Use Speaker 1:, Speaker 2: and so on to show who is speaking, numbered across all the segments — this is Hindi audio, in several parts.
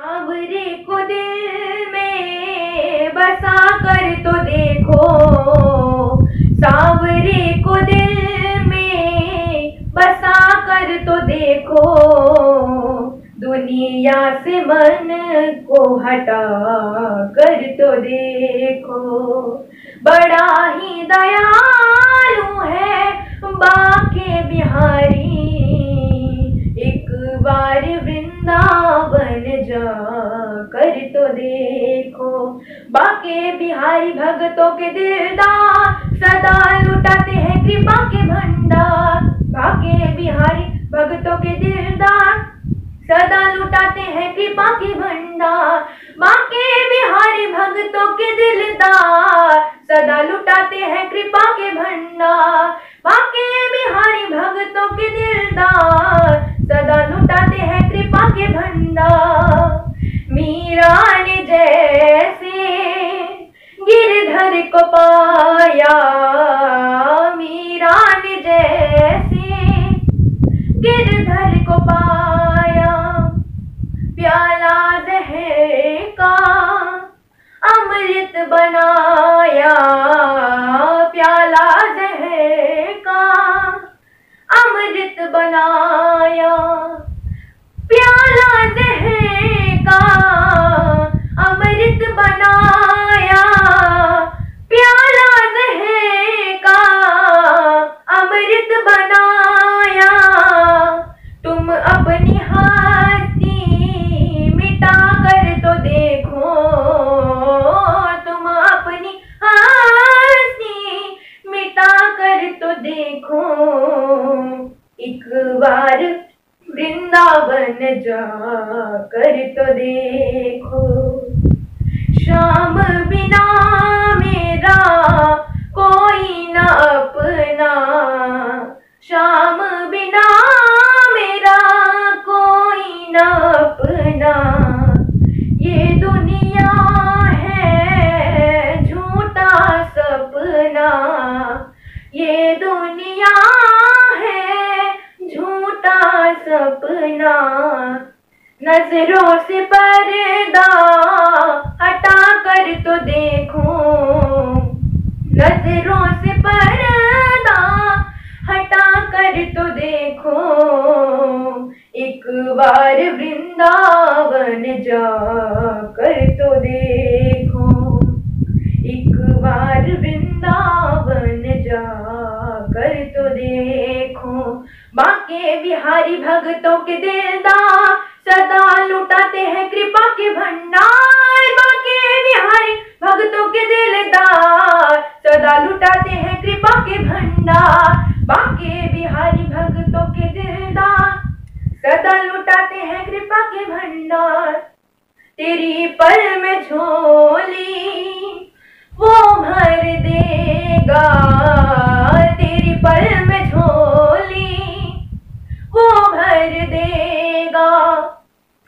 Speaker 1: सांवरे को दिल में बसा कर तो देखो, सांवरे को दिल में बसा कर तो देखो, दुनिया से मन को हटा कर तो देखो। बड़ा ही दयालु है बाके बिहारी, एक बार वृंदावन जा कर तो देखो। बाके बिहारी भक्तों के दिलदार, सदा लुटाते हैं कृपा के भंडार। बाके बिहारी भक्तों के दिलदार, सदा लुटाते हैं कृपा के भंडार। बाके बिहारी भक्तों के दिलदार, सदा लुटाते हैं कृपा के भंडार। बाके बिहारी भक्तों के दिलदार, सदा लुटाते हैं कृपा के भंडार। मीरा ने जैसे गिरधर को पाया, मीरा ने जैसे गिरधर को पाया, प्याला जहर का अमृत बनाया, प्याला जहर का अमृत बनाया, प्याला जहर का अमृत बनाया, प्याला जहर का अमृत बनाया। तुम अपनी हस्ती मिटा कर तो देखो, तुम अपनी हस्ती मिटा कर तो देखो, एक बार वृंदावन जा कर तो देखो। श्याम बिना मेरा कोई न अपना, श्याम बिना मेरा कोई न अपना, ये दुनिया है झूठा सपना, ये दुनिया है झूठा सपना। नजरों से पर्दा हटा कर तो देखो, नजरों से पर्दा हटा कर तो देखो, एक बार वृंदावन जा कर तो देखो, एक बार वृंदावन जा कर तो देखो। बाके बिहारी भक्तों के दिलदार, सदा लुटाते हैं कृपा के भंडार। बाके बिहारी भक्तों के दिलदार, सदा लुटाते हैं कृपा के भंडार। बाके बिहारी भक्तों के दिलदार, सदा लुटाते हैं कृपा के भंडार। तेरी पल में झोली वो भर देगा, तेरी पल में झोली वो भर देगा।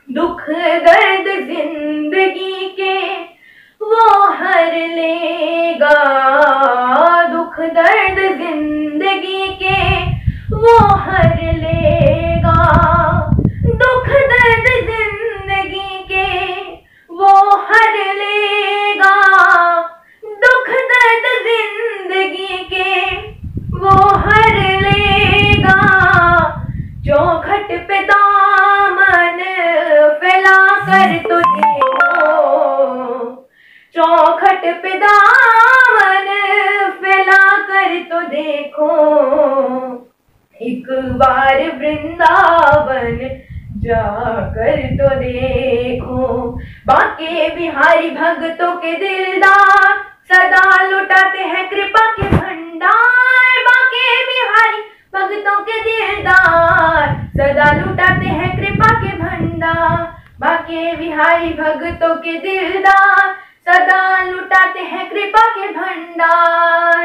Speaker 1: दुख दर्द जिंदगी के वो हर लेगा, दुख दर्द जिंदगी के वो हर लेगा, दुख दर्द जिंदगी के वो हर लेगा, दुख दर्द जिंदगी के वो हर लेगा। चौखट पे दामन फैला कर तो देखो, चौखट पे दामन फैला कर तो देखो, एक बार वृंदावन जाकर तो देखो। बाके बिहारी भक्तों के दिलदार, सदा लुटाते हैं कृपा के भंडार। बाके बिहारी भक्तों के दिलदार, सदा लुटाते हैं कृपा के भंडार। बाके बिहारी भक्तों के दिलदार, सदा लुटाते हैं कृपा के भंडार।